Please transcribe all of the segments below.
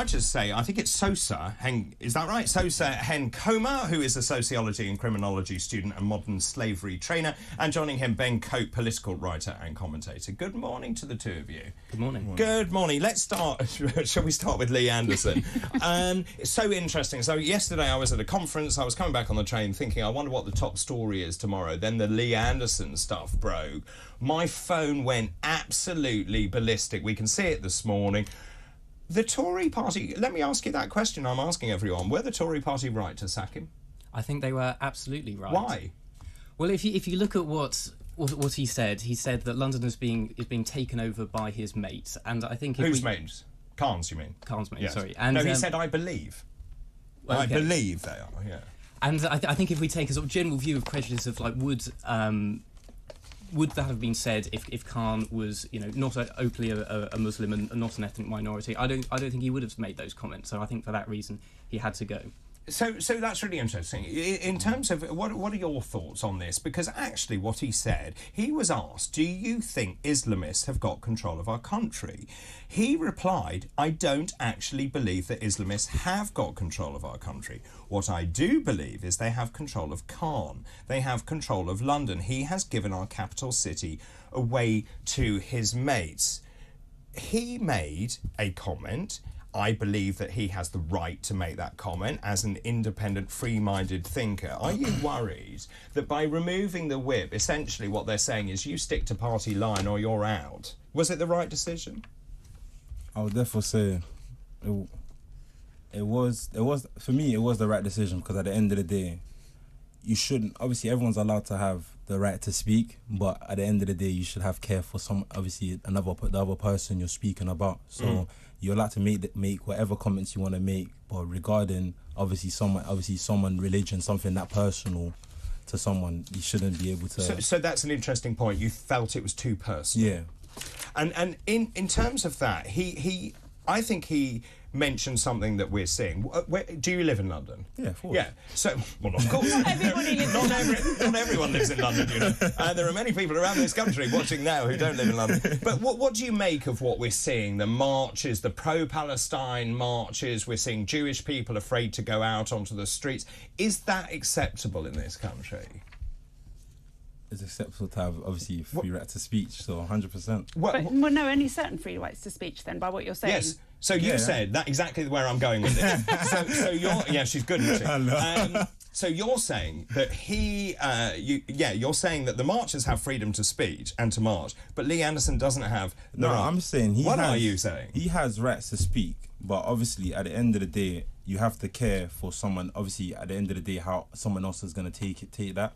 I just say, I think it's Sosa, is that right? Sosa Henkoma, who is a sociology and criminology student and modern slavery trainer, and joining him, Ben Cope, political writer and commentator. Good morning to the two of you. Good morning. Good morning. Let's start, shall we start with Lee Anderson? It's so interesting. So yesterday I was at a conference, I was coming back on the train thinking, I wonder what the top story is tomorrow. Then the Lee Anderson stuff broke. My phone went absolutely ballistic. We can see it this morning. The Tory party, let me ask you that question I'm asking everyone. Were the Tory party right to sack him? I think they were absolutely right. Why? Well, if you look at what he said that London is being taken over by his mates, and I think... Whose mates? Khan's, you mean? Khan's mates, yes. sorry. And, no, he said, I believe. Well, okay. I believe they are, yeah. And I think if we take a sort of general view of prejudice of, like, would that have been said if Khan was, you know, not openly a Muslim and not an ethnic minority? I don't think he would have made those comments. So I think for that reason he had to go. So that's really interesting. In terms of what are your thoughts on this? Because actually, what he said, he was asked, "Do you think Islamists have got control of our country?" He replied, "I don't actually believe that Islamists have got control of our country. What I do believe is they have control of Khan. They have control of London. He has given our capital city away to his mates." He made a comment. I believe that he has the right to make that comment as an independent, free-minded thinker. Are you worried that by removing the whip, essentially what they're saying is you stick to party line or you're out? Was it the right decision? I would therefore say it was for me, it was the right decision, because at the end of the day, you shouldn't, obviously everyone's allowed to have the right to speak, but at the end of the day you should have care for the other person you're speaking about. So you're allowed to make whatever comments you want to make, but regarding obviously someone religion, something that personal to someone, you shouldn't be able to. So that's an interesting point. You felt it was too personal. Yeah. And in terms of that, I think he mentioned something that we're seeing. Do you live in London? Yeah, of course. Yeah. So, well, of course. Not everybody lives in London. Not everyone lives in London, you know. There are many people around this country watching now who don't live in London. But what do you make of what we're seeing? The marches, the pro-Palestine marches. We're seeing Jewish people afraid to go out onto the streets. Is that acceptable in this country? It's acceptable to have, obviously, free right to speech, so 100%. Well, no, only certain free rights to speech, then, by what you're saying. Yes. So you said that exactly where I'm going with it. so you're... Yeah, she's good, isn't she? I know. So you're saying that you're saying that the marchers have freedom to speech and to march, but Lee Anderson doesn't have the right. I'm saying What are you saying? He has rights to speak, but obviously at the end of the day, you have to care for someone. Obviously, at the end of the day, how someone else is going to take that.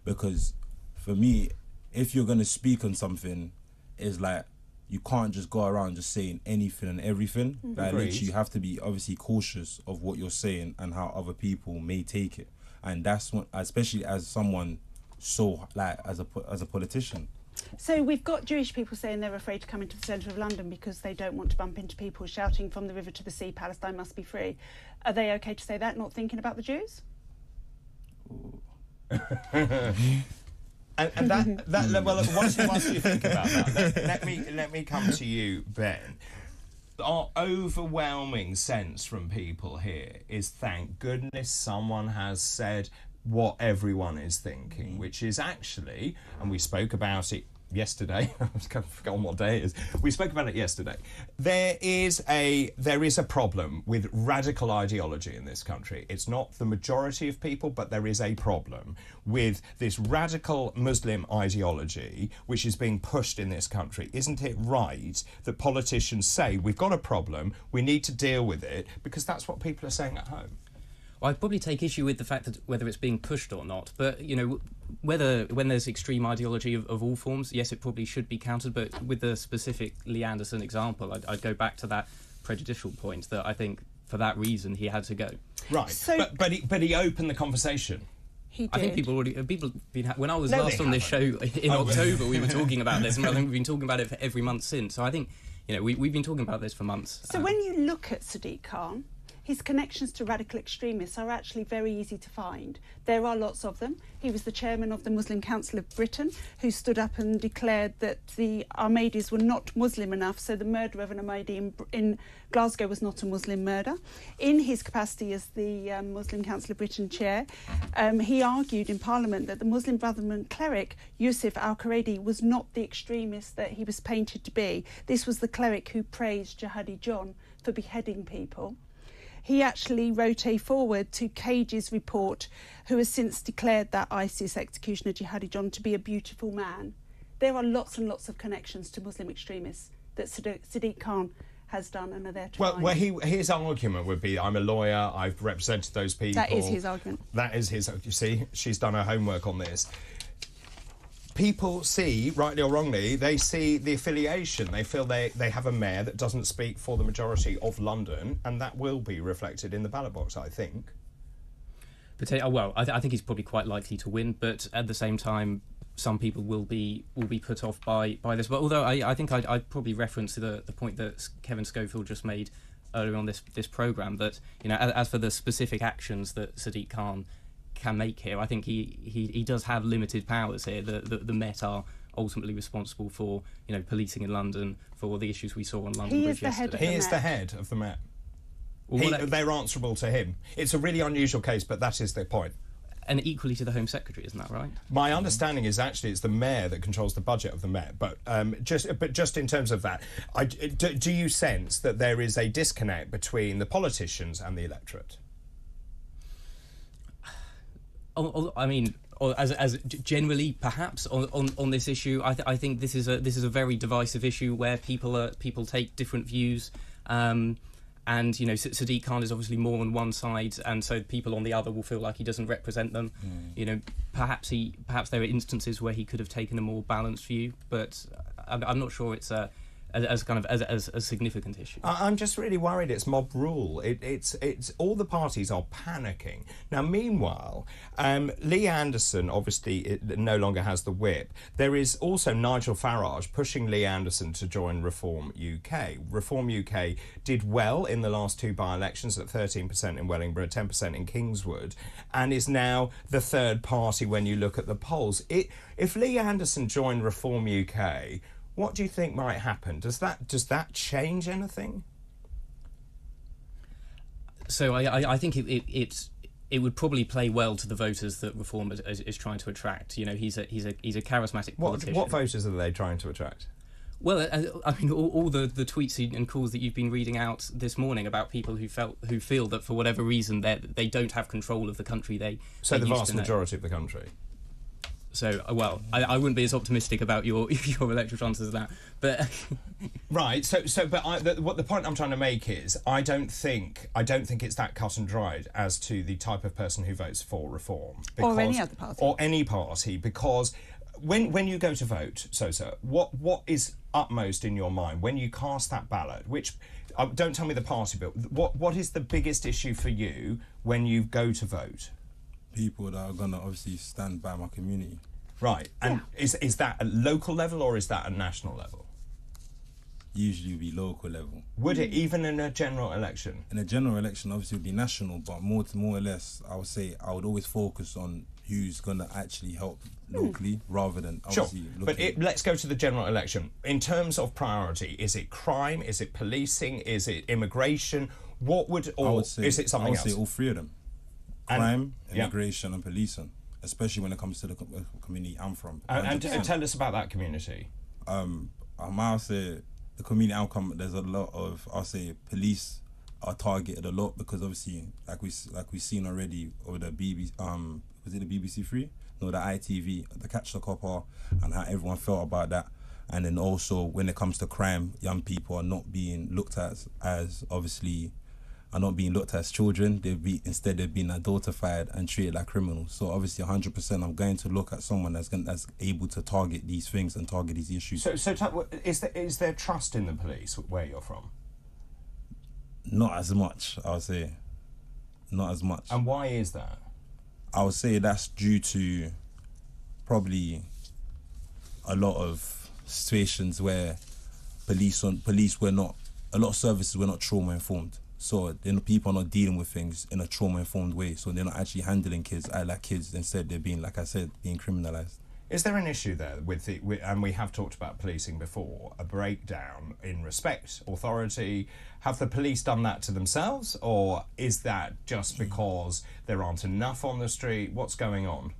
Because for me, if you're going to speak on something, it's like you can't just go around just saying anything and everything. Like, literally, you have to be obviously cautious of what you're saying and how other people may take it. And that's what, especially as someone so, like, as a politician. So we've got Jewish people saying they're afraid to come into the centre of London because they don't want to bump into people shouting from the river to the sea, Palestine must be free. Are they okay to say that, not thinking about the Jews? And that well, once you think about that, let me come to you, Ben. Our overwhelming sense from people here is, thank goodness someone has said what everyone is thinking, which is actually, and we spoke about it yesterday. I've forgotten what day it is. We spoke about it yesterday. There is a problem with radical ideology in this country. It's not the majority of people, but there is a problem with this radical Muslim ideology which is being pushed in this country. Isn't it right that politicians say, we've got a problem, we need to deal with it, because that's what people are saying at home? Well, I'd probably take issue with the fact that whether it's being pushed or not, but, you know, when there's extreme ideology of all forms, yes, it probably should be countered, but with the specific Lee Anderson example, I'd go back to that prejudicial point that I think for that reason he had to go. Right, so, but he opened the conversation. He did. I think people when I was last on this show in October, we were talking about this, and I think we've been talking about it for every month since. So I think, you know, we've been talking about this for months. So when you look at Sadiq Khan, his connections to radical extremists are actually very easy to find. There are lots of them. He was the chairman of the Muslim Council of Britain, who stood up and declared that the Ahmadis were not Muslim enough, so the murder of an Ahmadi in Glasgow was not a Muslim murder. In his capacity as the Muslim Council of Britain chair, he argued in Parliament that the Muslim Brotherhood cleric Yusuf al-Quraydi was not the extremist that he was painted to be. This was the cleric who praised Jihadi John for beheading people. He actually wrote a foreword to Cage's report, who has since declared that ISIS executioner Jihadi John to be a beautiful man. There are lots and lots of connections to Muslim extremists that Sadiq Khan has done and are there to Well, his argument would be, I'm a lawyer, I've represented those people. That is his argument. That is his... You see, she's done her homework on this. People see, rightly or wrongly, they see the affiliation. They feel they have a mayor that doesn't speak for the majority of London, and that will be reflected in the ballot box, I think. But I think he's probably quite likely to win, but at the same time, some people will be put off by this. But although I think I'd probably reference the point that Kevin Schofield just made earlier on this programme, that, you know, as for the specific actions that Sadiq Khan can make here, I think he does have limited powers here. The Met are ultimately responsible for, you know, policing in London, for all the issues we saw on London Bridge yesterday. He is the head of the Met. They're answerable to him. It's a really unusual case, but that is the point. And equally to the Home Secretary, isn't that right? My understanding is actually it's the mayor that controls the budget of the Met. But just in terms of that, do you sense that there is a disconnect between the politicians and the electorate? I mean, as generally, perhaps on this issue, I think this is a very divisive issue where people take different views, and, you know, Sadiq Khan is obviously more on one side, and so people on the other will feel like he doesn't represent them. You know, perhaps there are instances where he could have taken a more balanced view, but I'm not sure it's as a significant issue. I'm just really worried it's mob rule. It's all the parties are panicking. Now, meanwhile, Lee Anderson obviously no longer has the whip. There is also Nigel Farage pushing Lee Anderson to join Reform UK. Reform UK did well in the last two by-elections at 13% in Wellingborough, 10% in Kingswood, and is now the third party when you look at the polls. If Lee Anderson joined Reform UK, what do you think might happen? Does that change anything? So I think it would probably play well to the voters that Reform is trying to attract. You know, he's a charismatic politician. What voters are they trying to attract? Well, I mean, all the tweets and calls that you've been reading out this morning about people who feel that for whatever reason they don't have control of the country the vast majority of the country. So, well, I wouldn't be as optimistic about your electoral chances as that, but right. But the point I'm trying to make is I don't think it's that cut and dried as to the type of person who votes for Reform, or any other party, because when you go to vote, what is upmost in your mind when you cast that ballot? Which don't tell me the party, but what is the biggest issue for you when you go to vote? People that are gonna obviously stand by my community. Right, and is that a local level or is that a national level? Usually be local level. Would it, even in a general election? In a general election, obviously it would be national, but more or less, I would say I would always focus on who's gonna actually help locally rather than obviously. Sure, but let's go to the general election. In terms of priority, is it crime? Is it policing? Is it immigration? Is it something else? I would say all three of them. Crime, immigration and policing, especially when it comes to the community I'm from. And tell us about that community. I'll say the community I'm from, there's a lot of, I'll say police are targeted a lot because obviously, like we've seen already over the BBC, was it the BBC Three? No, the ITV, the Catch the Copper, and how everyone felt about that. And then also when it comes to crime, young people are not being looked at as obviously. Are not being looked at as children. Instead they've been adultified and treated like criminals. So obviously 100% I'm going to look at someone that's able to target these things and target these issues. So is there trust in the police where you're from? Not as much, I would say. Not as much. And why is that? I would say that's due to probably a lot of situations where a lot of services were not trauma informed. So then people are not dealing with things in a trauma-informed way. So they're not actually handling kids like kids. Instead, they're being, like I said, being criminalised. Is there an issue there and we have talked about policing before, a breakdown in respect, authority? Have the police done that to themselves, or is that just because there aren't enough on the street? What's going on?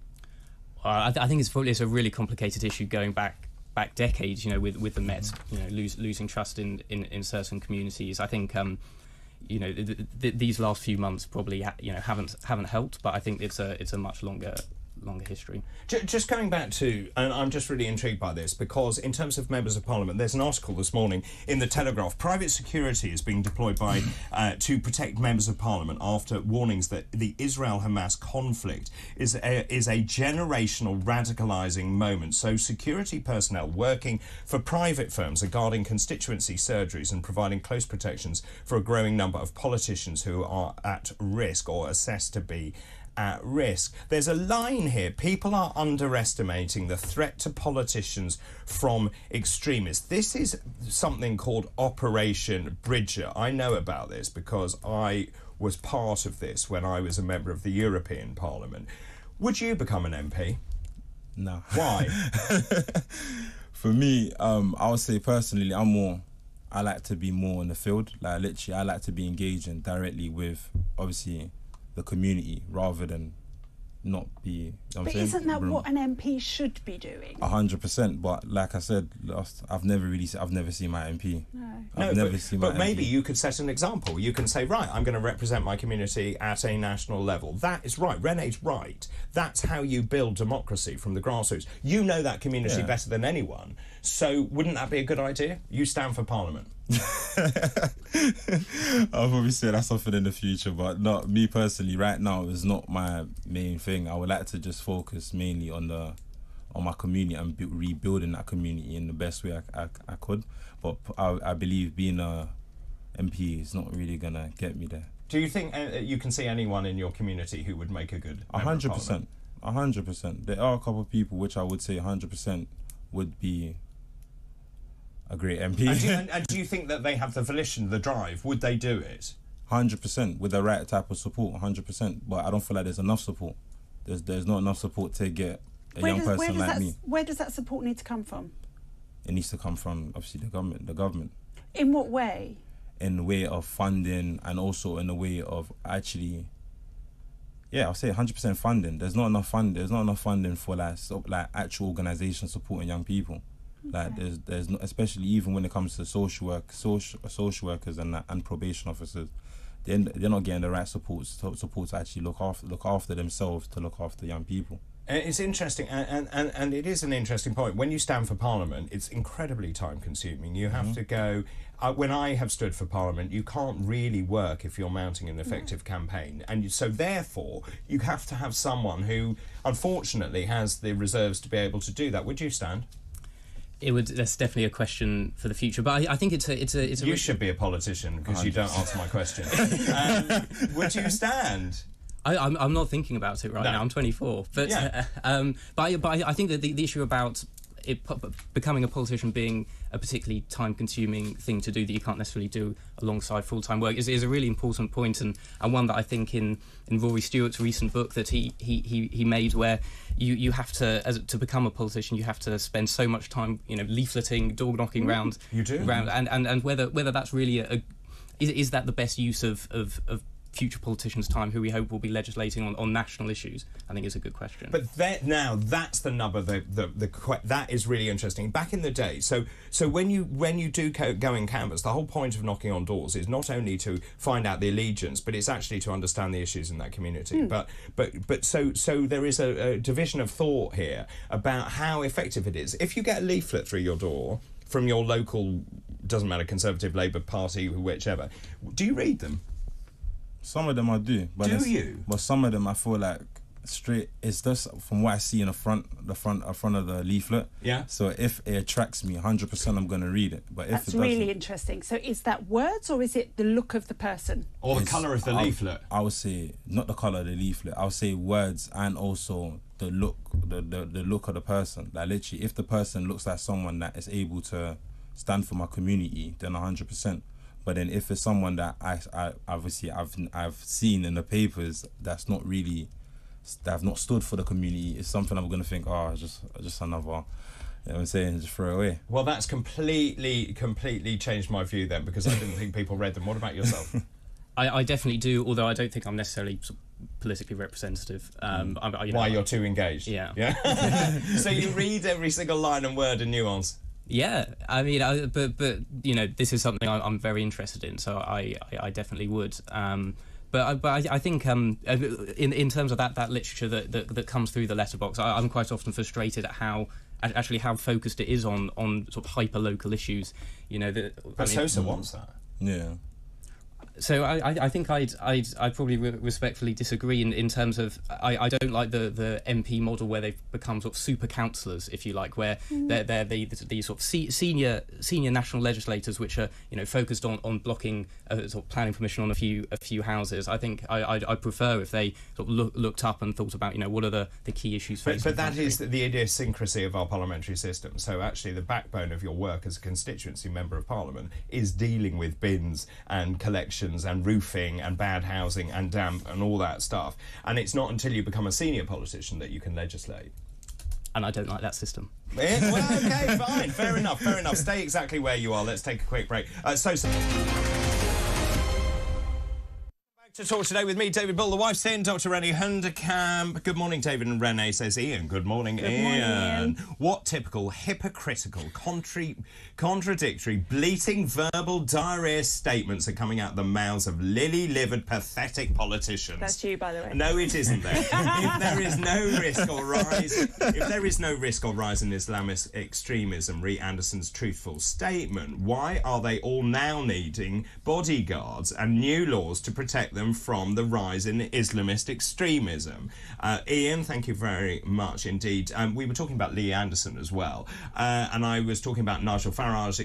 I think it's a really complicated issue going back decades, with the Met, losing trust in certain communities. I think, these last few months probably, haven't helped, but I think it's a much longer history. Just going back to, and I'm just really intrigued by this, because in terms of members of parliament, there's an article this morning in the Telegraph. Private security is being deployed to protect members of parliament after warnings that the Israel-Hamas conflict is a generational radicalising moment. So security personnel working for private firms are guarding constituency surgeries and providing close protections for a growing number of politicians who are at risk or assessed to be at risk. There's a line here. People are underestimating the threat to politicians from extremists. This is something called Operation Bridger. I know about this because I was part of this when I was a member of the European Parliament. Would you become an MP? No. Why? For me, I would say personally, I like to be more in the field. Like literally, I like to be engaging directly with, obviously, the community rather than not be. You know what but I'm isn't saying? that what an MP should be doing? 100%. But like I said, I've never seen my MP. No. I've never seen my But MP. maybe you could set an example. You can say, right, I'm going to represent my community at a national level. That is right. René's right. That's how you build democracy from the grassroots. You know that community better than anyone. So wouldn't that be a good idea? You stand for Parliament. I'll probably say that's something in the future, but not me personally. Right now, is not my main thing. I would like to just focus mainly on my community and rebuilding that community in the best way I could. But I believe being a MP is not really gonna get me there. Do you think you can see anyone in your community who would make a good member of Parliament? 100%. There are a couple of people which I would say 100% would be a great MP. And do you think that they have the volition, the drive? Would they do it? 100%, with the right type of support, 100%. But I don't feel like there's enough support. There's not enough support to get a young person like me. Where does that support need to come from? It needs to come from, obviously, the government. In what way? In the way of funding, and also in the way of actually, I'll say 100% funding. There's not enough funding. There's not enough funding for like actual organisations supporting young people. Like there's not, especially even when it comes to social workers and probation officers, they're not getting the right support to actually look after themselves, to look after young people. It's interesting, and it is an interesting point. When you stand for Parliament, it's incredibly time consuming. You have to go. When I have stood for Parliament, you can't really work if you're mounting an effective campaign, and so therefore you have to have someone who, unfortunately, has the reserves to be able to do that. Would you stand? That's definitely a question for the future, but I think it's a. You should be a politician because you don't answer my question. Would you stand? I'm not thinking about it right now. I'm 24, but I think that the issue about becoming a politician being a particularly time-consuming thing to do that you can't necessarily do alongside full-time work is a really important point, and one that I think in Rory Stewart's recent book that he made, where you have to become a politician, you have to spend so much time leafleting, door knocking round. You do. And whether that's really is that the best use of future politicians' time, who we hope will be legislating on national issues, I think is a good question. But now that's the number. That is really interesting. Back in the day, so when you do go in canvas, the whole point of knocking on doors is not only to find out the allegiance, but it's actually to understand the issues in that community. But so there is a division of thought here about how effective it is. If you get a leaflet through your door from your local, doesn't matter, Conservative, Labour Party, whichever, do you read them? Some of them I do, but But some of them I feel like it's just from what I see in the front of the leaflet. Yeah. So if it attracts me, 100% I'm gonna read it. But if That's it doesn't, really interesting. So is that words, or is it the look of the person, or the colour of the leaflet? I would say not the colour of the leaflet. I would say words, and also the look, the look of the person. Like literally, if the person looks like someone that is able to stand for my community, then 100%. But then if it's someone that I obviously I've seen in the papers that's not really, that have not stood for the community, it's something I'm gonna think, oh, just another, you know what I'm saying, just throw it away. Well, that's completely changed my view then, because I didn't think people read them. What about yourself? I definitely do, although I don't think I'm necessarily politically representative. Why, you're too engaged? Yeah. So you read every single line and word and nuance? Yeah, I mean, but you know, this is something I'm very interested in, so I definitely would. But I think in terms of that literature that comes through the letterbox, I'm quite often frustrated at how focused it is on sort of hyper local issues. You know, But Sosa wants that. Yeah. So I think I'd probably respectfully disagree in terms of I don't like the MP model where they've become sort of super-councillors, if you like, where they're the sort of senior national legislators which are, you know, focused on blocking sort of planning permission on a few houses. I think I prefer if they sort of looked up and thought about, you know, what are the key issues facing. But that is the idiosyncrasy of our parliamentary system. So actually the backbone of your work as a constituency member of Parliament is dealing with bins and collections and roofing and bad housing and damp and all that stuff. And it's not until you become a senior politician that you can legislate. And I don't like that system. Well, okay, fine. Fair enough. Stay exactly where you are. Let's take a quick break. To talk today with me, David Bull, the wife's in, Dr. Rennie Hunderkamp. Good morning, David and Renee, says Ian. Good morning, Ian. What typical, hypocritical, contradictory, bleating, verbal diarrhea statements are coming out the mouths of lily-livered, pathetic politicians? That's you, by the way. No, it isn't there. If there is no risk or rise in Islamist extremism, re Anderson's truthful statement, why are they all now needing bodyguards and new laws to protect them from the rise in Islamist extremism? Ian, thank you very much indeed. We were talking about Lee Anderson as well, and I was talking about Nigel Farage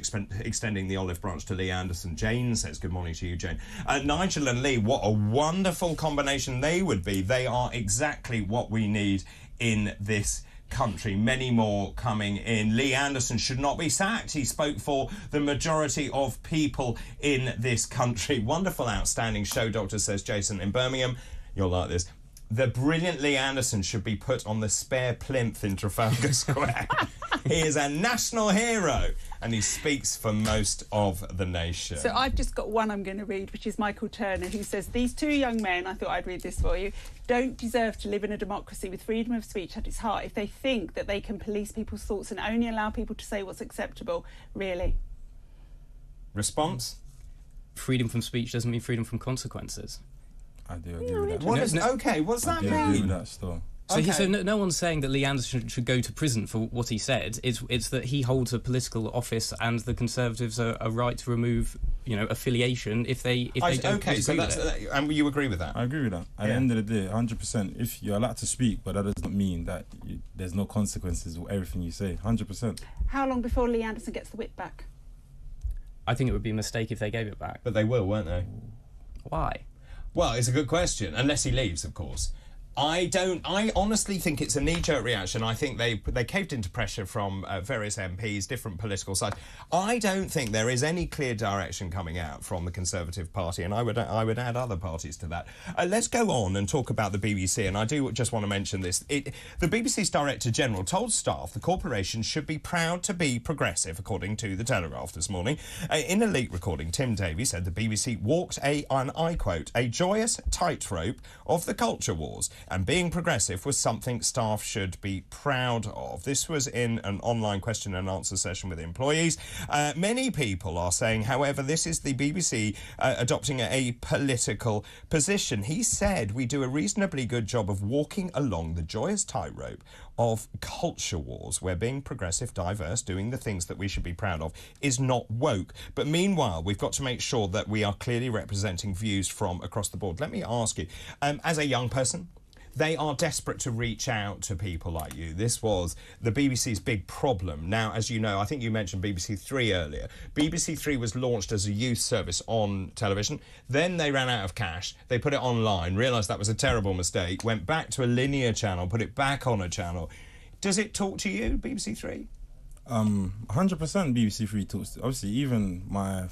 extending the olive branch to Lee Anderson. Jane says, good morning to you, Jane. Nigel and Lee, what a wonderful combination they would be. They are exactly what we need in this country. Many more coming in. Lee Anderson should not be sacked. He spoke for the majority of people in this country. Wonderful, outstanding show, Doctor, says Jason in Birmingham. You'll like this. The brilliant Lee Anderson should be put on the spare plinth in Trafalgar Square. He is a national hero and he speaks for most of the nation. So I've just got one I'm going to read, which is Michael Turner, who says, these two young men, I thought I'd read this for you, don't deserve to live in a democracy with freedom of speech at its heart if they think that they can police people's thoughts and only allow people to say what's acceptable. Really? Response? Freedom from speech doesn't mean freedom from consequences. I do agree with that. What is, okay, what's that mean? I do agree with that still. So no one's saying that Lee Anderson should go to prison for what he said. It's that he holds a political office, and the Conservatives are right to remove, you know, affiliation if they don't. Okay, so that's and you agree with that? I agree with that. At the end of the day, 100%. If you're allowed to speak, but that doesn't mean that there's no consequences with everything you say. 100%. How long before Lee Anderson gets the whip back? I think it would be a mistake if they gave it back. But they will, won't they? Why? Well, it's a good question, unless he leaves, of course. I honestly think it's a knee-jerk reaction. I think they caved into pressure from various MPs, different political sides. I don't think there is any clear direction coming out from the Conservative Party, and I would add other parties to that. Let's go on and talk about the BBC, and I do just want to mention this. The BBC's Director General told staff the corporation should be proud to be progressive, according to The Telegraph this morning. In a leaked recording, Tim Davies said the BBC walked and I quote, a joyous tightrope of the culture wars, and being progressive was something staff should be proud of. This was in an online question and answer session with employees. Many people are saying, however, this is the BBC adopting a political position. He said, we do a reasonably good job of walking along the joyous tightrope of culture wars, where being progressive, diverse, doing the things that we should be proud of is not woke. But meanwhile, we've got to make sure that we are clearly representing views from across the board. Let me ask you, as a young person, they are desperate to reach out to people like you. This was the BBC's big problem. Now, as you know, I think you mentioned BBC Three earlier. BBC Three was launched as a youth service on television. Then they ran out of cash. They put it online, realised that was a terrible mistake, went back to a linear channel, put it back on a channel. Does it talk to you, BBC Three? 100% BBC Three talks. Obviously, even my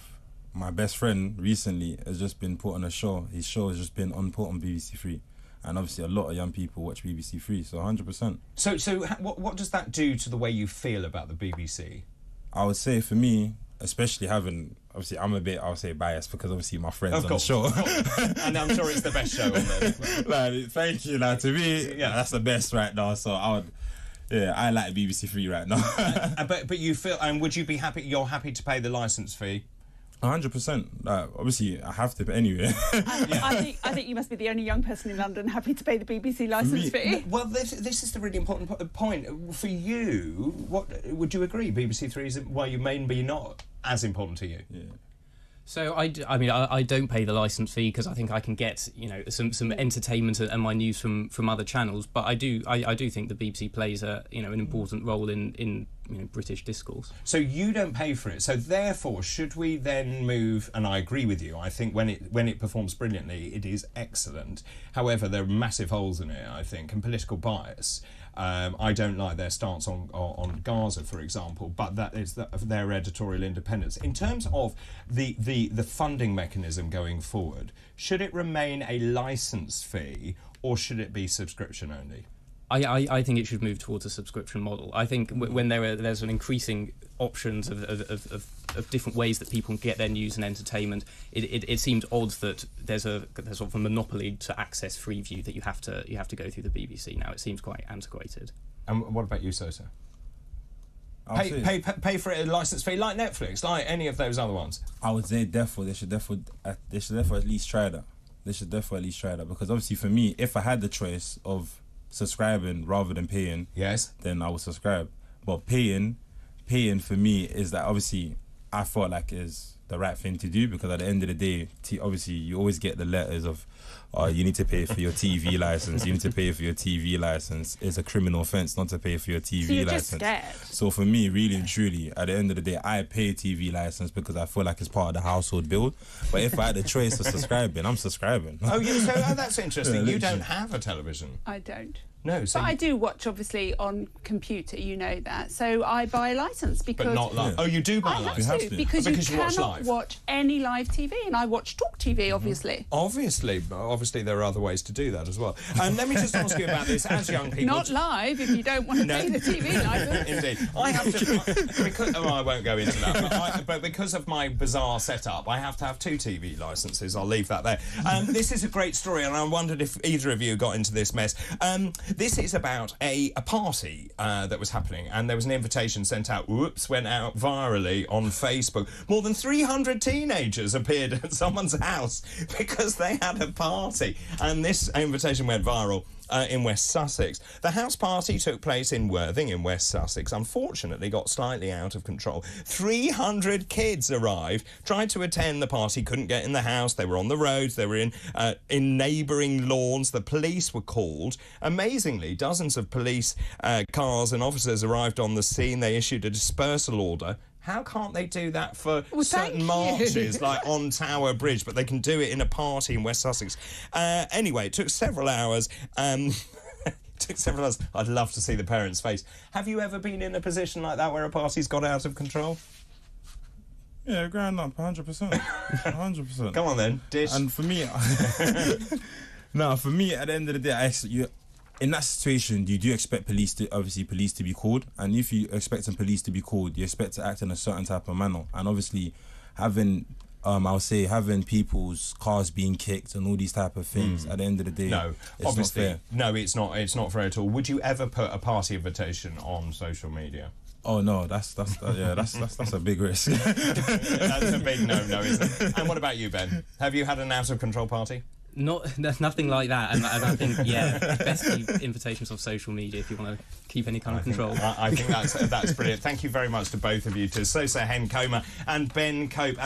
my best friend recently has just been put on a show. His show has just been put on BBC Three. And obviously a lot of young people watch BBC Three, so 100%. So what does that do to the way you feel about the BBC? I would say for me, especially having, obviously I'm a bit, I'll say biased because obviously my friends on the show. And I'm sure it's the best show on there. Like, thank you. Like, to me, yeah, that's the best right now. So I like BBC Three right now. But you feel, and would you be happy, you're happy to pay the licence fee? 100%. Like, obviously, I have to, but anyway. I think you must be the only young person in London happy to pay the BBC licence fee. Well, this is the really important point. For you, what would you agree? BBC Three is, well, you may be not as important to you. Yeah. So I don't pay the license fee because I think I can get some entertainment and my news from other channels. But I do think the BBC plays an important role in British discourse. So you don't pay for it. So therefore, should we then move? And I agree with you. I think when it performs brilliantly, it is excellent. However, there are massive holes in it, I think, and political bias. I don't like their stance on Gaza, for example, but that is their editorial independence. In terms of the funding mechanism going forward, should it remain a licence fee or should it be subscription only? I think it should move towards a subscription model. I think when there's an increasing options of different ways that people can get their news and entertainment, it seems odd that there's sort of a monopoly to access Freeview that you have to go through the BBC now. It seems quite antiquated. And what about you, Sosa? Pay for it a licence fee like Netflix, like any of those other ones. I would say they should definitely at least try that. They should definitely at least try that because obviously for me, if I had the choice of subscribing rather than paying, yes, then I would subscribe. But paying for me is that obviously I felt like is the right thing to do because at the end of the day, obviously you always get the letters of, you need to pay for your TV license. You need to pay for your TV license. It's a criminal offence not to pay for your TV so you're license. Just scared. So for me, really and truly, at the end of the day, I pay TV license because I feel like it's part of the household bill. But if I had a choice of subscribing, I'm subscribing. Oh, yeah. So that's interesting. You don't have a television. I don't. No, so but I do watch, obviously, on computer, you know that. So I buy a licence because... But not live. Oh, you do buy a licence? I have to, because you watch cannot live. watch any live TV, and I watch TalkTV, obviously. Obviously, there are other ways to do that as well. And let me just ask you about this, as young people... Not live, if you don't want to pay the TV license. Indeed. I have to... Because, I won't go into that, but because of my bizarre setup, I have to have 2 TV licences. I'll leave that there. This is a great story, and I wondered if either of you got into this mess. This is about a party that was happening, and there was an invitation sent out, went out virally on Facebook. More than 300 teenagers appeared at someone's house because they had a party, and this invitation went viral in West Sussex. The house party took place in Worthing in West Sussex. Unfortunately, got slightly out of control. 300 kids arrived, tried to attend the party, couldn't get in the house. They were on the roads. They were in neighbouring lawns. The police were called. Amazingly, dozens of police cars and officers arrived on the scene. They issued a dispersal order. How can't they do that for certain marches, like on Tower Bridge, but they can do it in a party in West Sussex? Anyway, it took several hours. I'd love to see the parents' face. Have you ever been in a position like that where a party's got out of control? Yeah, growing up, 100%. 100%. Come on then, dish. And for me... for me, at the end of the day, in that situation, you do expect police to be called, and if you expect police to be called, you expect to act in a certain type of manner. And obviously, having people's cars being kicked and all these type of things, at the end of the day, it's not fair. No, it's not. It's not fair at all. Would you ever put a party invitation on social media? Oh no, that's a big risk. That's a big no, isn't it? And what about you, Ben? Have you had an out of control party? Nothing like that, and I think best keep invitations off social media if you want to keep any kind of control. I think that's brilliant. Thank you very much to both of you, to Sosa Hencoma and Ben Cope.